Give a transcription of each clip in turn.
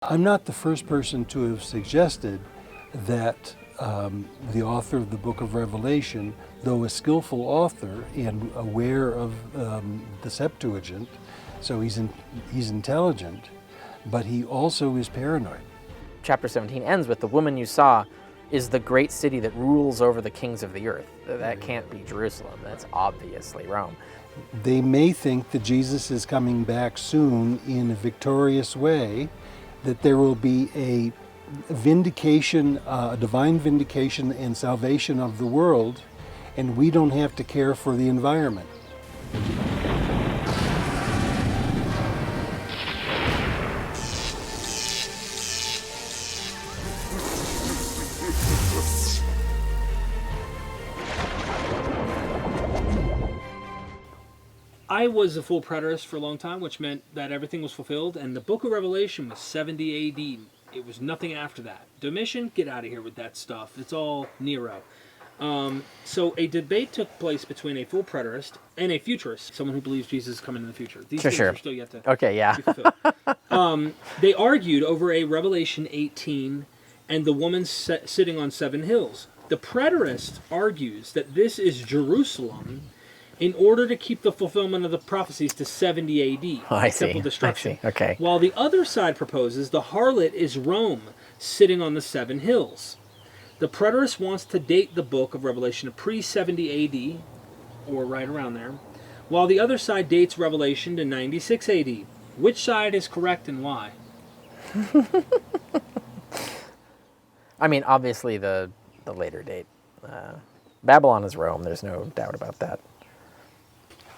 I'm not the first person to have suggested that the author of the book of Revelation, though a skillful author and aware of the Septuagint, so he's intelligent, but he also is paranoid. Chapter 17 ends with, the woman you saw is the great city that rules over the kings of the earth. That can't be Jerusalem. That's obviously Rome. They may think that Jesus is coming back soon in a victorious way, that there will be a vindication, a divine vindication and salvation of the world, and we don't have to care for the environment. I was a full preterist for a long time, which meant that everything was fulfilled, and the book of Revelation was 70 AD. It was nothing after that. Domitian, get out of here with that stuff. It's all Nero. So a debate took place between a full preterist and a futurist, someone who believes Jesus is coming in the future. These things are still yet to be fulfilled. They argued over a Revelation 18 and the woman sitting on 7 hills. The preterist argues that this is Jerusalem in order to keep the fulfillment of the prophecies to 70 AD, temple destruction. Okay. While the other side proposes the harlot is Rome, sitting on the 7 hills. The preterist wants to date the book of Revelation to pre-70 AD, or right around there, while the other side dates Revelation to 96 AD. Which side is correct and why? I mean, obviously the later date. Babylon is Rome. There's no doubt about that.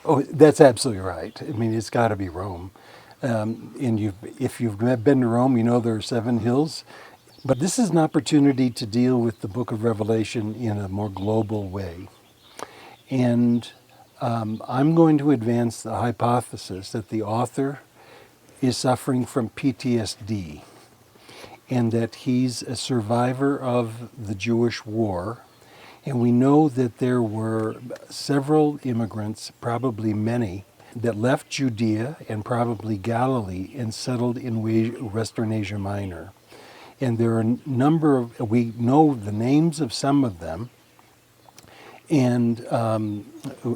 Oh, that's absolutely right. I mean, it's got to be Rome. And if you've been to Rome, you know there are 7 hills. But this is an opportunity to deal with the book of Revelation in a more global way. And I'm going to advance the hypothesis that the author is suffering from PTSD and that he's a survivor of the Jewish war. And we know that there were several immigrants, probably many, that left Judea and probably Galilee and settled in Western Asia Minor. And there are a number of, we know the names of some of them, and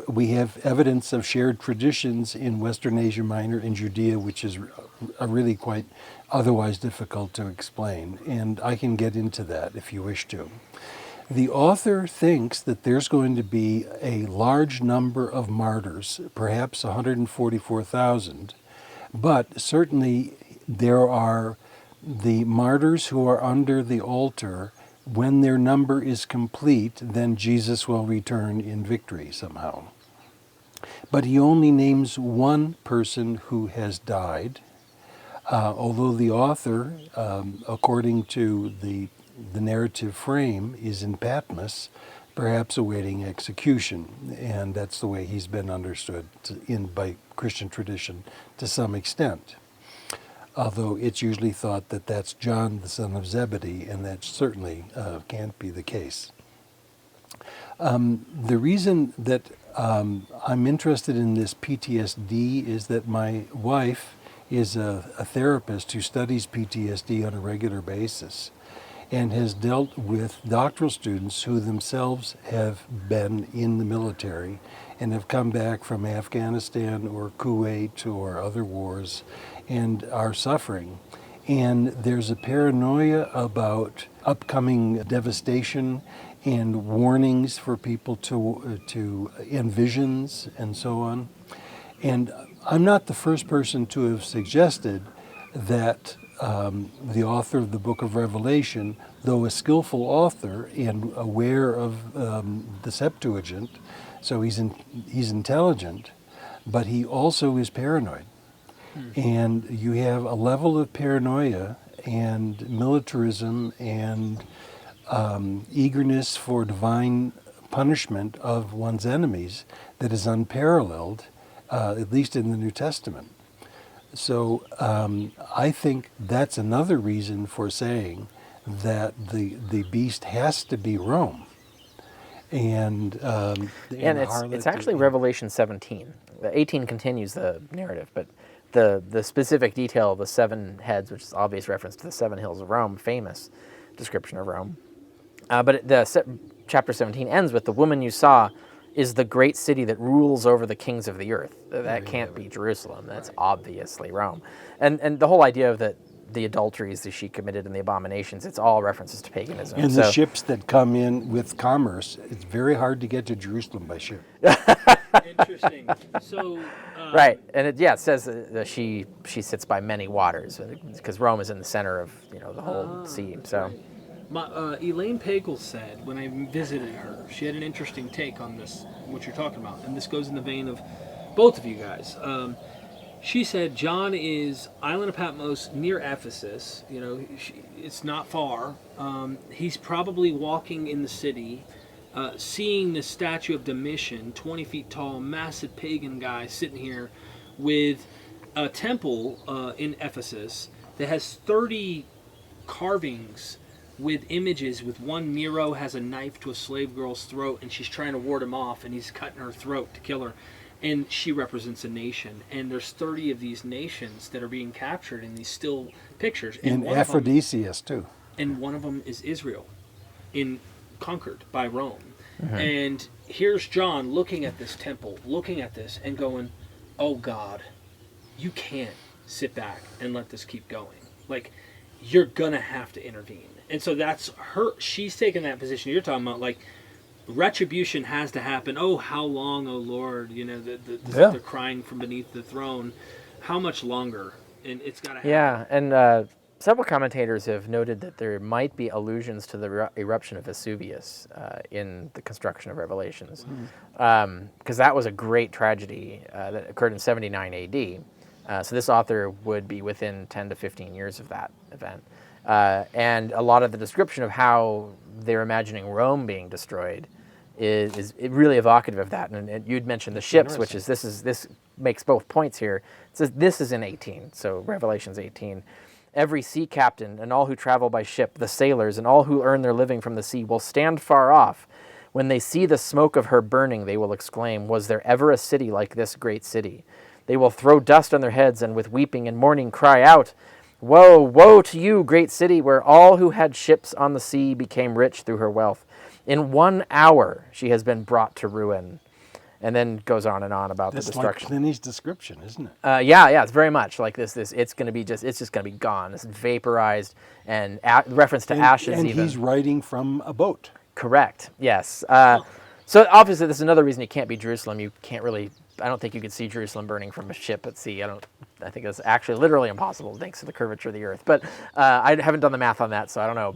we have evidence of shared traditions in Western Asia Minor and Judea, which is really quite otherwise difficult to explain. And I can get into that if you wish to. The author thinks that there's going to be a large number of martyrs, perhaps 144,000, but certainly there are the martyrs who are under the altar. When their number is complete, then Jesus will return in victory somehow. But he only names one person who has died, although the author, according to the narrative frame, is in Patmos, perhaps awaiting execution, and that's the way he's been understood by Christian tradition to some extent. Although it's usually thought that that's John, the son of Zebedee, and that certainly can't be the case. The reason that I'm interested in this PTSD is that my wife is a therapist who studies PTSD on a regular basis and has dealt with doctoral students who themselves have been in the military and have come back from Afghanistan or Kuwait or other wars and are suffering. And there's a paranoia about upcoming devastation and warnings for people to and visions and so on. And I'm not the first person to have suggested that the author of the book of Revelation, though a skillful author and aware of the Septuagint, so he's intelligent, but he also is paranoid. And you have a level of paranoia and militarism and eagerness for divine punishment of one's enemies that is unparalleled, at least in the New Testament. So I think that's another reason for saying that the beast has to be Rome. And it's actually Revelation 17. The 18 continues the narrative, but the specific detail of the 7 heads, which is obvious reference to the 7 hills of Rome, famous description of Rome. But chapter 17 ends with, the woman you saw is the great city that rules over the kings of the earth. That can't be Jerusalem. That's obviously Rome. And the whole idea of that the adulteries that she committed and the abominations, it's all references to paganism. And the ships that come in with commerce, it's very hard to get to Jerusalem by ship. Interesting. So, right, and it says that she sits by many waters because Rome is in the center of the whole sea. So, Elaine Pagel said when I visited her, she had an interesting take on this, what you're talking about, and this goes in the vein of both of you guys. She said John is island of Patmos near Ephesus. It's not far. He's probably walking in the city, seeing the statue of Domitian, 20 feet tall, massive pagan guy sitting here with a temple in Ephesus that has 30 carvings with images. With one, Nero has a knife to a slave girl's throat, and she's trying to ward him off, and he's cutting her throat to kill her. And she represents a nation, and there's 30 of these nations that are being captured in these still pictures. And Aphrodisias, too. And one of them is Israel, conquered by Rome. Mm-hmm. And here's John looking at this temple, looking at this, and going, oh God, you can't sit back and let this keep going. Like, you're going to have to intervene. And so that's her, she's taken that position you're talking about, like, retribution has to happen. Oh, how long, oh Lord? They're crying from beneath the throne. How much longer? And it's got to happen. Yeah, and several commentators have noted that there might be allusions to the eruption of Vesuvius in the construction of Revelations, because that was a great tragedy that occurred in 79 AD. So this author would be within 10 to 15 years of that event. And a lot of the description of how they're imagining Rome being destroyed is really evocative of that. And you'd mentioned the ships, which is this makes both points here. It says this is in 18, so Revelations 18. Every sea captain and all who travel by ship, the sailors and all who earn their living from the sea will stand far off. When they see the smoke of her burning, they will exclaim, was there ever a city like this great city? They will throw dust on their heads and with weeping and mourning cry out, woe, woe to you, great city, where all who had ships on the sea became rich through her wealth. In 1 hour she has been brought to ruin. And then goes on and on about the destruction. That's like Pliny's description, isn't it? Yeah, it's very much like this. It's going to be it's just going to be gone. It's vaporized, and reference to ashes. And even. He's writing from a boat. Correct. Yes. So obviously, this is another reason it can't be Jerusalem. You can't really. I don't think you could see Jerusalem burning from a ship at sea. I think it's actually literally impossible thanks to the curvature of the earth. But I haven't done the math on that, so I don't know.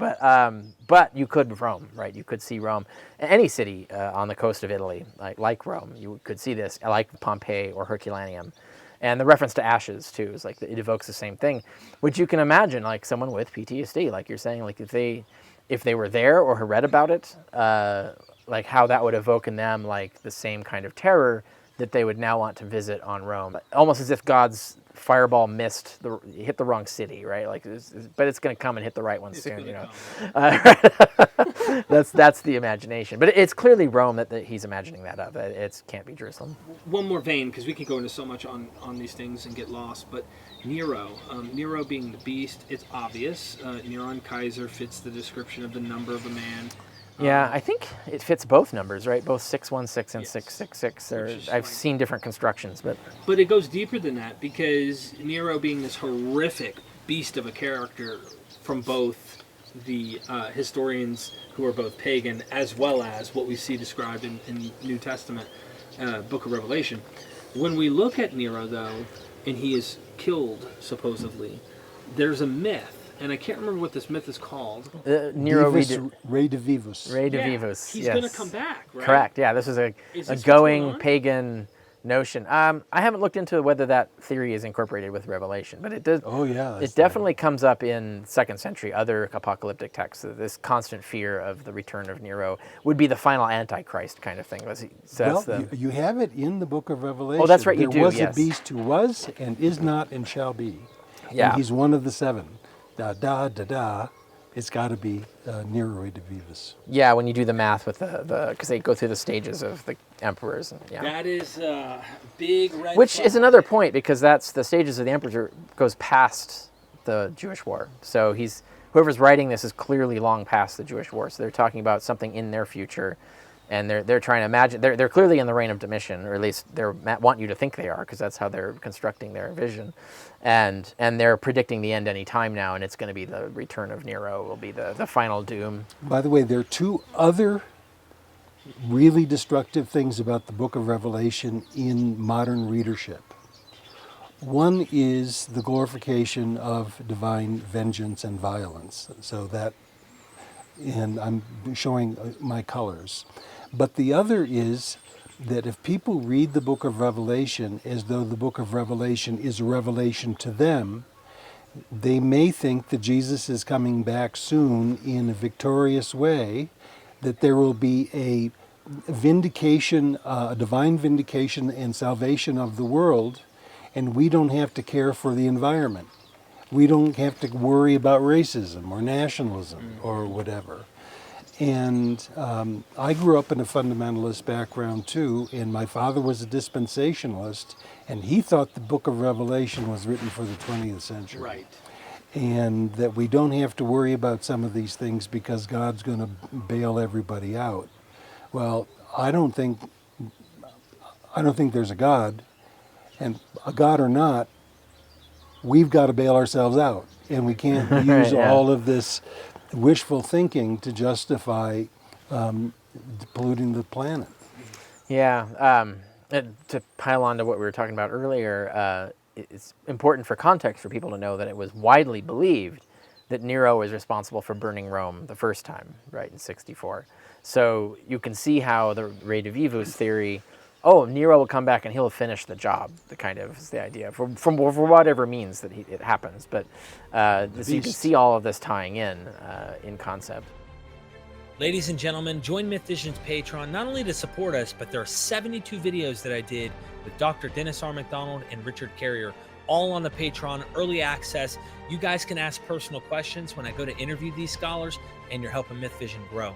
But you could Rome, right? You could see Rome. Any city on the coast of Italy, like Rome, you could see this, like Pompeii or Herculaneum. And the reference to ashes, too, is like it evokes the same thing, which you can imagine, like someone with PTSD, like you're saying, like if they were there or had read about it, like how that would evoke in them like the same kind of terror that they would now want to visit on Rome, almost as if God's fireball hit the wrong city, right? Like, but it's going to come and hit the right one soon, That's the imagination, but it's clearly Rome that he's imagining that of. It can't be Jerusalem. One more vein, because we could go into so much on these things and get lost. But Nero being the beast, it's obvious. Neron Kaiser fits the description of the number of a man. Yeah, I think it fits both numbers, right? Both 616 and 666. I've seen different constructions, but it goes deeper than that, because Nero being this horrific beast of a character from both the historians who are both pagan as well as what we see described in New Testament Book of Revelation. When we look at Nero, though, and he is killed supposedly, there's a myth. And I can't remember what this myth is called. Nero Redivivus. Redivivus. He's going to come back, right? Correct. Yeah, this is a going pagan notion. I haven't looked into whether that theory is incorporated with Revelation, but it does. Oh yeah. It definitely comes up in 2nd century other apocalyptic texts. This constant fear of the return of Nero would be the final Antichrist kind of thing. You have it in the Book of Revelation. Oh, that's right. There was a beast who was and is not and shall be. Yeah. And he's one of the 7. Da da da da. It's got to be Nero de Vivus. Yeah, when you do the math with because they go through the stages of the emperors. And, yeah. That is big red Which flag. is another point, because that's the stages of the emperor goes past the Jewish war. So whoever's writing this is clearly long past the Jewish war. So they're talking about something in their future, and they're trying to imagine. They're clearly in the reign of Domitian, or at least they want you to think they are, because that's how they're constructing their vision, and they're predicting the end any time now, and it's going to be the return of Nero will be the final doom. By the way, there are two other really destructive things about the book of Revelation in modern readership. One is the glorification of divine vengeance and violence. And I'm showing my colors. But the other is that if people read the book of Revelation as though the book of Revelation is a revelation to them, they may think that Jesus is coming back soon in a victorious way, that there will be a vindication, a divine vindication and salvation of the world, and we don't have to care for the environment. We don't have to worry about racism or nationalism or whatever. And I grew up in a fundamentalist background too, and my father was a dispensationalist, and he thought the book of Revelation was written for the 20th century. Right. And that we don't have to worry about some of these things because God's going to bail everybody out. Well, I don't think there's a God, and a God or not, we've got to bail ourselves out, and we can't use Yeah. all of this wishful thinking to justify polluting the planet. Yeah. And to pile on to what we were talking about earlier, it's important for context for people to know that it was widely believed that Nero was responsible for burning Rome the first time, right, in 64. So you can see how the Re de Vivus theory, Nero will come back and he'll finish the job, the kind of is the idea, for whatever means that it happens. But so you can see all of this tying in concept. Ladies and gentlemen, join MythVision's Patreon not only to support us, but there are 72 videos that I did with Dr. Dennis R. MacDonald and Richard Carrier, all on the Patreon, early access. You guys can ask personal questions when I go to interview these scholars, and you're helping MythVision grow.